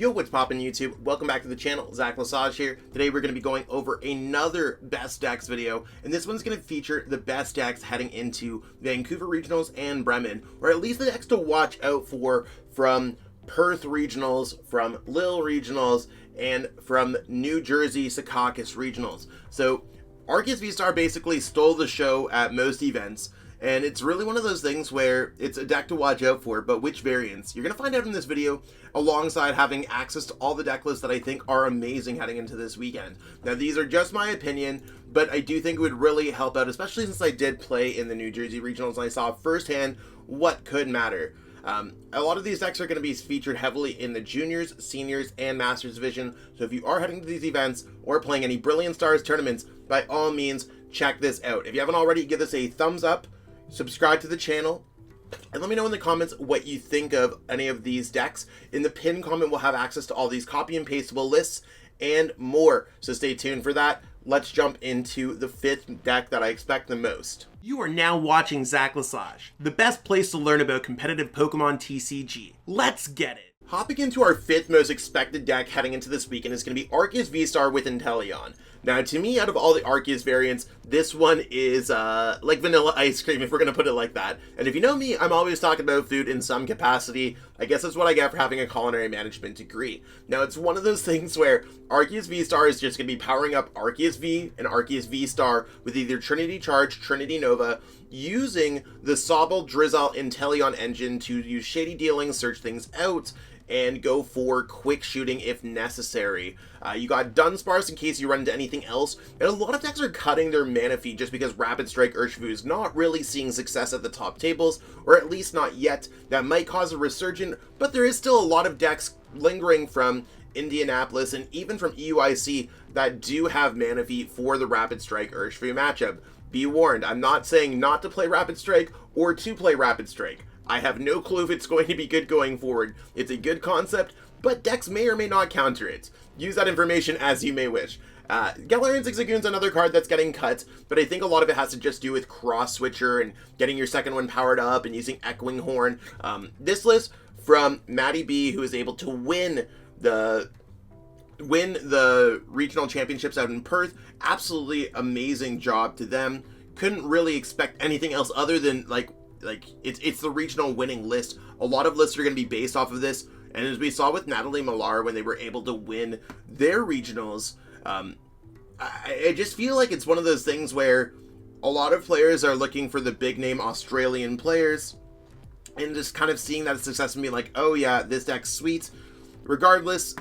Yo, what's poppin' YouTube? Welcome back to the channel. Zach Lesage here. Today we're going to be going over another best decks video, and this one's going to feature the best decks heading into Vancouver Regionals and Bremen, or at least the decks to watch out for from Perth Regionals, from Lille Regionals, and from New Jersey Secaucus Regionals. So Arceus VSTAR basically stole the show at most events, and it's really one of those things where it's a deck to watch out for, but which variants? You're going to find out in this video, alongside having access to all the deck lists that I think are amazing heading into this weekend. Now, these are just my opinion, but I do think it would really help out, especially since I did play in the New Jersey Regionals and I saw firsthand what could matter. A lot of these decks are going to be featured heavily in the Juniors, Seniors, and Masters Division, so if you are heading to these events or playing any Brilliant Stars tournaments, by all means, check this out. If you haven't already, give this a thumbs up, subscribe to the channel, and let me know in the comments what you think of any of these decks. In the pinned comment, we'll have access to all these copy and pastable lists and more, so stay tuned for that. Let's jump into the fifth deck that I expect the most. You are now watching Zach Lesage, the best place to learn about competitive Pokemon TCG. Let's get it! Hopping into our fifth most expected deck heading into this weekend is going to be Arceus VSTAR with Inteleon. Now, to me, out of all the Arceus variants, this one is like vanilla ice cream, if we're going to put it like that. And if you know me, I'm always talking about food in some capacity. I guess that's what I get for having a culinary management degree. Now, it's one of those things where Arceus VSTAR is just going to be powering up Arceus V and Arceus VSTAR with either Trinity Charge, Trinity Nova, using the Sobble Drizzle Inteleon engine to use shady dealing, search things out, and go for quick shooting if necessary. You got Dunsparce in case you run into anything else, and a lot of decks are cutting their Manaphy just because Rapid Strike Urshifu is not really seeing success at the top tables, or at least not yet. That might cause a resurgence, but there is still a lot of decks lingering from Indianapolis and even from EUIC that do have Manaphy for the Rapid Strike Urshifu matchup. Be warned, I'm not saying not to play Rapid Strike or to play Rapid Strike. I have no clue if it's going to be good going forward. It's a good concept, but decks may or may not counter it. Use that information as you may wish. Galarian Zigzagoon's another card that's getting cut, but I think a lot of it has to just do with Cross Switcher and getting your second one powered up and using Echoing Horn. This list from Maddie B, who is able to win the regional championships out in Perth. Absolutely amazing job to them. Couldn't really expect anything else other than like it's the regional winning list. A lot of lists are going to be based off of this, and as we saw with Natalie Millar when they were able to win their regionals, I just feel like it's one of those things where a lot of players are looking for the big name Australian players and just kind of seeing that success and being like, oh yeah, this deck's sweet. Regardless,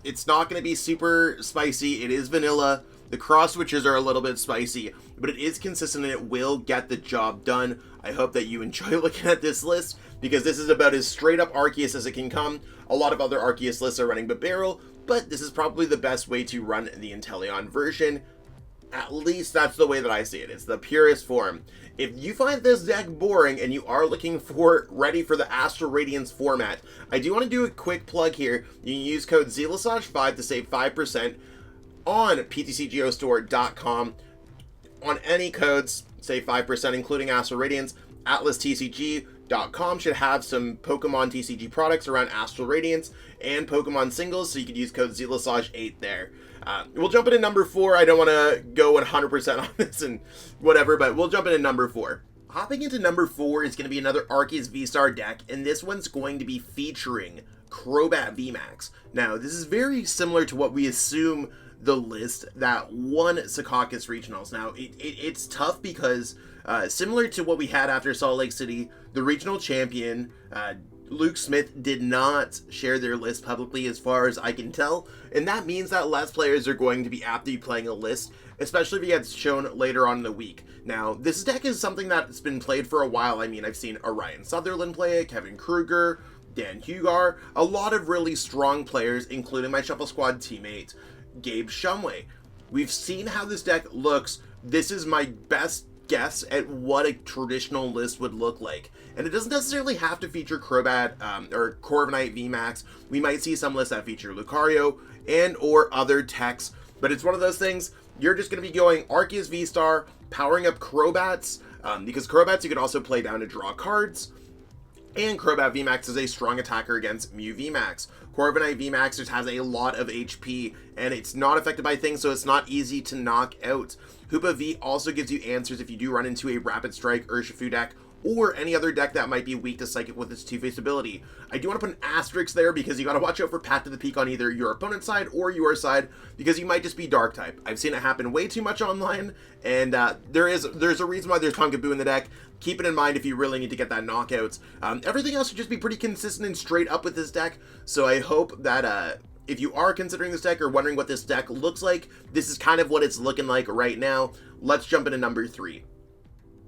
it's not going to be super spicy. It is vanilla. The cross switches are a little bit spicy, but it is consistent and it will get the job done. I hope that you enjoy looking at this list, because this is about as straight up Arceus as it can come. A lot of other Arceus lists are running Beedrill, but this is probably the best way to run the Inteleon version. At least that's the way that I see it. It's the purest form. If you find this deck boring and you are looking for ready for the Astral Radiance format, I do want to do a quick plug here. You can use code ZLesage5 to save 5% on PTCGO Store.com. On any codes, save 5%, including Astral Radiance. AtlasTCG.com should have some Pokemon TCG products around Astral Radiance and Pokemon singles, so you could use code ZLesage8 there. We'll jump into number 4. I don't want to go 100% on this and whatever, but we'll jump into number 4. Hopping into number 4 is going to be another Arceus VSTAR deck, and this one's going to be featuring Crobat VMAX. Now, this is very similar to what we assume the list that won Secaucus Regionals. Now, it's tough because similar to what we had after Salt Lake City, the regional champion, Luke Smith, did not share their list publicly as far as I can tell, and that means that less players are going to be apt to be playing a list, especially if it gets shown later on in the week. Now, this deck is something that's been played for a while. I mean, I've seen Orion Sutherland play it, Kevin Kruger, Dan Hugar, a lot of really strong players, including my Shuffle Squad teammate, Gabe Shumway. We've seen how this deck looks. This is my best guess at what a traditional list would look like. And it doesn't necessarily have to feature Crobat or Corviknight VMAX. We might see some lists that feature Lucario and or other techs, but it's one of those things. You're just going to be going Arceus VSTAR, powering up Crobats, because Crobats you can also play down to draw cards. And Crobat VMAX is a strong attacker against Mew VMAX. Corviknight VMAX just has a lot of HP, and it's not affected by things, so it's not easy to knock out. Hoopa V also gives you answers if you do run into a Rapid Strike Urshifu deck, or any other deck that might be weak to Psychic with its two-face ability. I do want to put an asterisk there because you got to watch out for Path to the Peak on either your opponent's side or your side, because you might just be Dark type. I've seen it happen way too much online, and there's a reason why there's Pumpkaboo in the deck. Keep it in mind if you really need to get that knockouts. Everything else should just be pretty consistent and straight up with this deck, so I hope that if you are considering this deck or wondering what this deck looks like, this is kind of what it's looking like right now. Let's jump into number 3.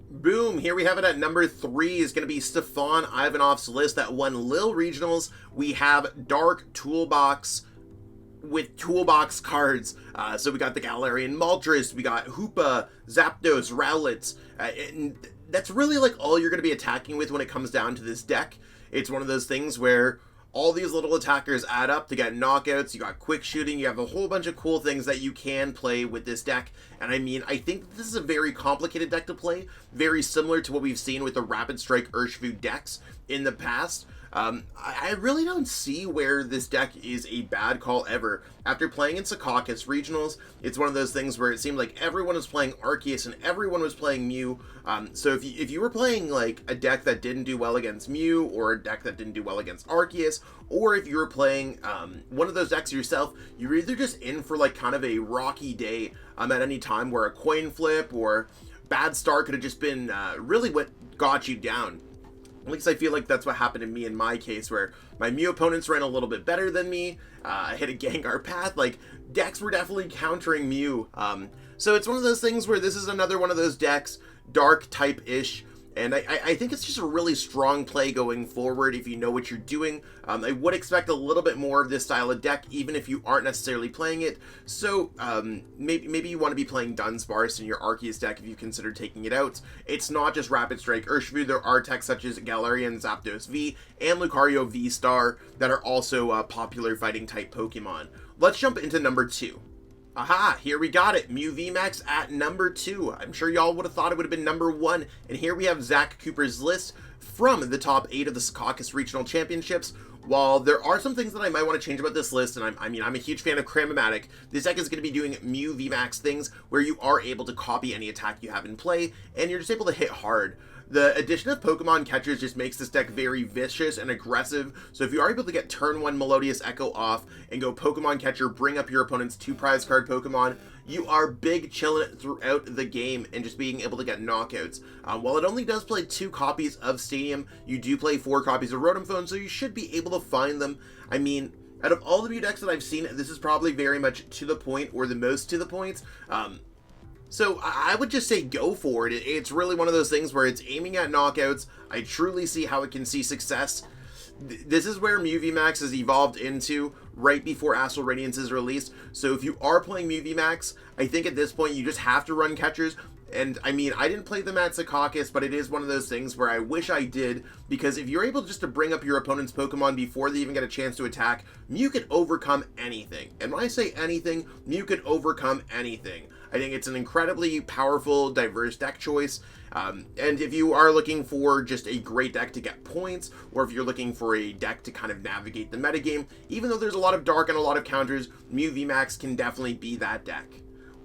Boom, here we have it at number 3 is going to be Stefan Ivanov's list that won Lille Regionals. We have Dark Toolbox with Toolbox cards. So we got the Galarian Moltres, we got Hoopa, Zapdos, Rowlets, and that's really like all you're going to be attacking with when it comes down to this deck. It's one of those things where all these little attackers add up to get knockouts. You got quick shooting, you have a whole bunch of cool things that you can play with this deck. And I mean, I think this is a very complicated deck to play, very similar to what we've seen with the Rapid Strike Urshifu decks in the past. I really don't see where this deck is a bad call ever. After playing in Secaucus Regionals, it's one of those things where it seemed like everyone was playing Arceus and everyone was playing Mew. So if you were playing like a deck that didn't do well against Mew, or a deck that didn't do well against Arceus, or if you were playing one of those decks yourself, you're either just in for like kind of a rocky day at any time, where a coin flip or bad start could have just been really what got you down. At least I feel like that's what happened to me in my case, where my Mew opponents ran a little bit better than me. I hit a Gengar path. Like, decks were definitely countering Mew. So it's one of those things where this is another one of those decks, dark type-ish, and I think it's just a really strong play going forward if you know what you're doing. I would expect a little bit more of this style of deck, even if you aren't necessarily playing it. So maybe you want to be playing Dunsparce in your Arceus deck if you consider taking it out. It's not just Rapid Strike Urshifu. There are techs such as Galarian Zapdos V and Lucario VSTAR that are also popular fighting type Pokemon. Let's jump into number 2. Aha, here we got it. Mew VMAX at number 2. I'm sure y'all would have thought it would have been number 1. And here we have Zach Cooper's list from the top 8 of the Secaucus Regional Championships. While there are some things that I might want to change about this list, and I'm a huge fan of Cram-O-Matic, this deck is going to be doing Mew VMAX things where you are able to copy any attack you have in play, and you're just able to hit hard. The addition of Pokemon catchers just makes this deck very vicious and aggressive, so if you are able to get turn 1 Melodious Echo off and go Pokemon catcher, bring up your opponent's 2 prize card Pokemon, you are big chilling throughout the game and just being able to get knockouts. While it only does play 2 copies of Stadium, you do play 4 copies of Rotom Phone, so you should be able to find them. I mean, out of all the Mew decks that I've seen, this is probably very much to the point, or the most to the point. So I would just say go for it. It's really one of those things where it's aiming at knockouts. I truly see how it can see success. This is where Mew VMAX has evolved into right before Astral Radiance is released. So if you are playing Mew VMAX, I think at this point you just have to run catchers. And I mean, I didn't play them at Secaucus, but it is one of those things where I wish I did, because if you're able just to bring up your opponent's Pokemon before they even get a chance to attack, Mew could overcome anything. And when I say anything, Mew could overcome anything. I think it's an incredibly powerful, diverse deck choice. And if you are looking for just a great deck to get points, or if you're looking for a deck to kind of navigate the metagame, even though there's a lot of dark and a lot of counters, Mew VMAX can definitely be that deck.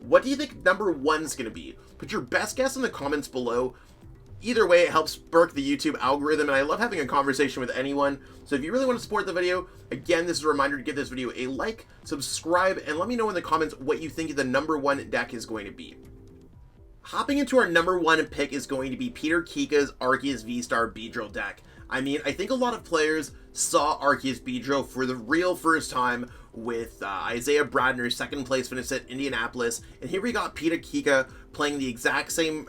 What do you think number 1's going to be? Put your best guess in the comments below. Either way, it helps spark the YouTube algorithm, and I love having a conversation with anyone. So if you really want to support the video, again, this is a reminder to give this video a like, subscribe, and let me know in the comments what you think the number 1 deck is going to be. Hopping into our number 1 pick is going to be Peter Kika's Arceus VSTAR Beedrill deck. I mean, I think a lot of players saw Arceus Beedrill for the real first time with Isaiah Bradner's second place finish at Indianapolis, and here we got Peter Kika playing the exact same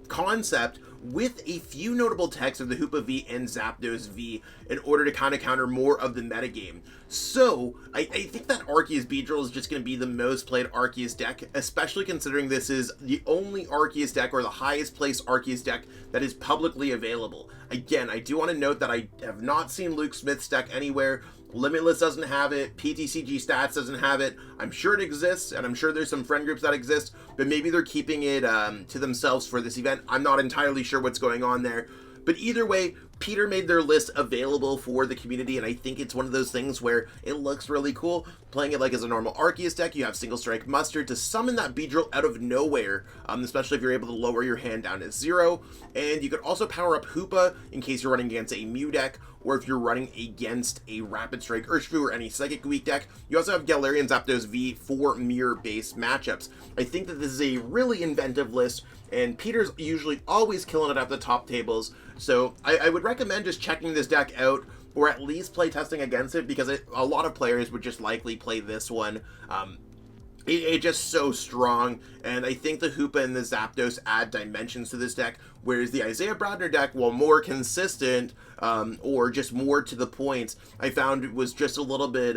concept with a few notable techs of the Hoopa V and Zapdos V in order to kind of counter more of the metagame. So I think that Arceus Beedrill is just going to be the most played Arceus deck, especially considering this is the only Arceus deck, or the highest placed Arceus deck, that is publicly available. Again, I do want to note that I have not seen Luke Smith's deck anywhere. Limitless doesn't have it, PTCG Stats doesn't have it. I'm sure it exists, and I'm sure there's some friend groups that exist, but maybe they're keeping it to themselves for this event. I'm not entirely sure what's going on there. But either way, Peter made their list available for the community, and I think it's one of those things where it looks really cool. Playing it like as a normal Arceus deck, you have Single Strike Mustard to summon that Beedrill out of nowhere, especially if you're able to lower your hand down to 0. And you could also power up Hoopa in case you're running against a Mew deck, or if you're running against a Rapid Strike Urshifu or any Psychic Weak deck. You also have Galarian Zapdos V for mirror-based matchups. I think that this is a really inventive list, and Peter's usually always killing it at the top tables, so I would recommend just checking this deck out, or at least play testing against it, because a lot of players would just likely play this one. It's just so strong, and I think the Hoopa and the Zapdos add dimensions to this deck, whereas the Isaiah Bradner deck, while more consistent, or just more to the point, I found it was just a little bit,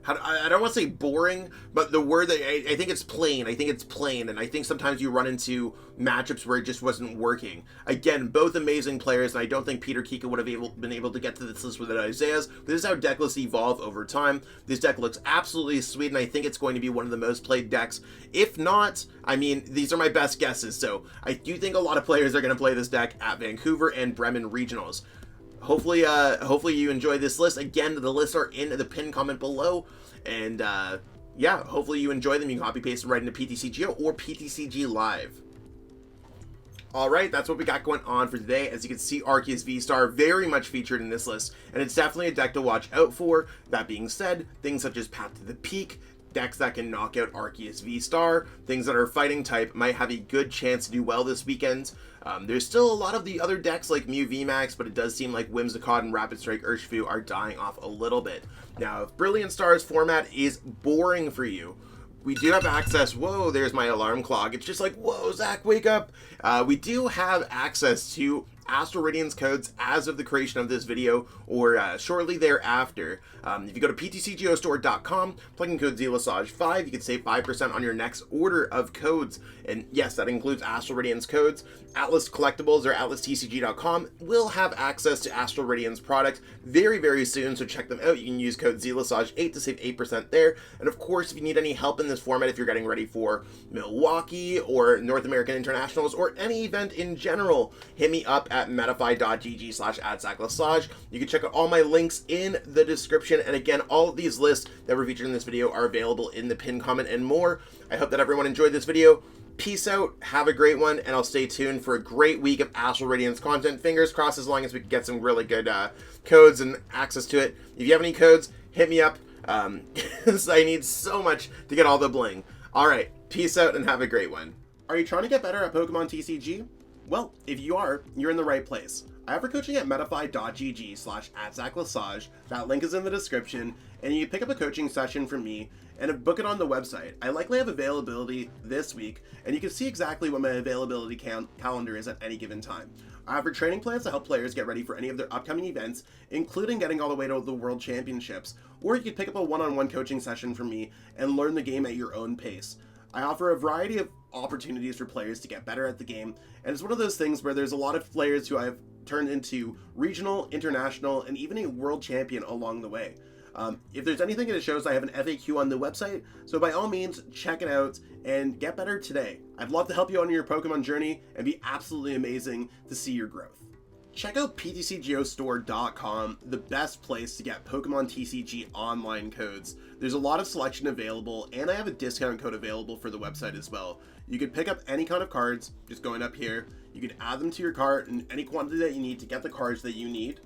I don't want to say boring, but the word that I think it's plain. I think it's plain, and I think sometimes you run into matchups where it just wasn't working. Again, both amazing players, and I don't think Peter Kika would have been able to get to this list without Isaiah's. But this is how deck lists evolve over time. This deck looks absolutely sweet, and I think it's going to be one of the most played decks. If not, I mean, these are my best guesses, so I do think a lot of players are going to play this deck at Vancouver and Bremen regionals. Hopefully you enjoy this list. Again, the lists are in the pinned comment below, and yeah, hopefully you enjoy them. You can copy paste them right into PTCGO or PTCG Live. Alright, that's what we got going on for today. As you can see, Arceus VSTAR very much featured in this list, and it's definitely a deck to watch out for. That being said, things such as Path to the Peak, decks that can knock out Arceus VSTAR, things that are fighting type might have a good chance to do well this weekend. There's still a lot of the other decks like Mew VMAX, but it does seem like Whimsicott and Rapid Strike Urshifu are dying off a little bit. Now, if Brilliant Stars format is boring for you, we do have access. Whoa, there's my alarm clock. It's just like, whoa, Zach, wake up. We do have access to Astral Radiance codes as of the creation of this video, or shortly thereafter. If you go to PTCGO Store.com, plug in code ZELASAGE5, you can save 5% on your next order of codes. And yes, that includes Astral Radiance codes. Atlas Collectibles or AtlasTCG.com will have access to Astral Radiance product very, very soon, so check them out. You can use code ZELASAGE8 to save 8% there. And of course, if you need any help in this format, if you're getting ready for Milwaukee or North American Internationals or any event in general, hit me up at metafy.gg/@ZachLasage. You can check out all my links in the description, and again, all of these lists that were featured in this video are available in the pinned comment and more. I hope that everyone enjoyed this video. Peace out, have a great one, and I'll stay tuned for a great week of Astral Radiance content. Fingers crossed, as long as we can get some really good codes and access to it. If you have any codes, hit me up, because I need so much to get all the bling. Alright, peace out and have a great one. Are you trying to get better at Pokemon TCG? Well, if you are, you're in the right place. I offer coaching at metafy.gg/@ZachLasage. That link is in the description, and you pick up a coaching session from me and book it on the website. I likely have availability this week, and you can see exactly what my availability calendar is at any given time. I offer training plans to help players get ready for any of their upcoming events, including getting all the way to the World Championships, or you can pick up a one-on-one coaching session from me and learn the game at your own pace. I offer a variety of opportunities for players to get better at the game, and it's one of those things where there's a lot of players who I've turned into regional, international, and even a world champion along the way. If there's anything that shows, I have an FAQ on the website, so by all means, check it out and get better today. I'd love to help you on your Pokemon journey and be absolutely amazing to see your growth. Check out PTCGO Store.com, the best place to get Pokemon TCG online codes. There's a lot of selection available, and I have a discount code available for the website as well. You can pick up any kind of cards, just going up here. You can add them to your cart in any quantity that you need to get the cards that you need.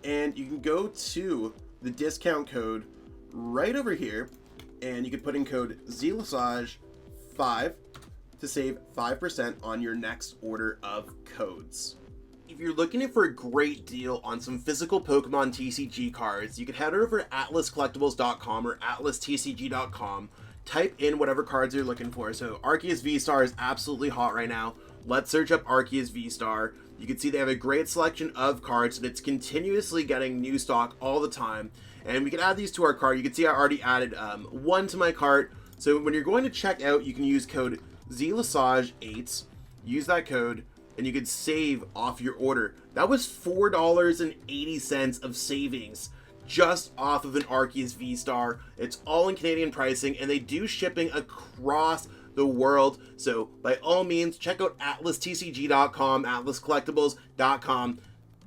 And you can go to the discount code right over here, and you can put in code ZELASAGE5 to save 5% on your next order of codes. If you're looking for a great deal on some physical Pokemon TCG cards, you can head over to atlascollectibles.com or atlastcg.com, type in whatever cards you're looking for. So Arceus VSTAR is absolutely hot right now. Let's search up Arceus VSTAR. You can see they have a great selection of cards, and it's continuously getting new stock all the time. And we can add these to our cart. You can see I already added one to my cart. So when you're going to check out, you can use code ZELASAGE8, use that code, and you can save off your order. That was $4.80 of savings just off of an Arceus VSTAR. It's all in Canadian pricing, and they do shipping across the world. So by all means, check out atlastcg.com, atlascollectibles.com,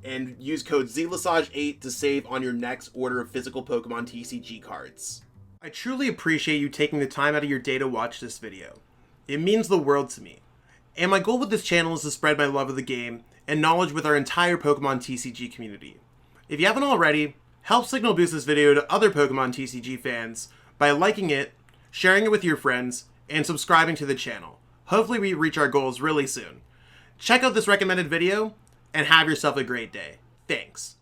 and use code ZLASAGE8 to save on your next order of physical Pokemon TCG cards. I truly appreciate you taking the time out of your day to watch this video. It means the world to me. And my goal with this channel is to spread my love of the game and knowledge with our entire Pokemon TCG community. If you haven't already, help signal boost this video to other Pokemon TCG fans by liking it, sharing it with your friends, and subscribing to the channel. Hopefully we reach our goals really soon. Check out this recommended video, and have yourself a great day. Thanks.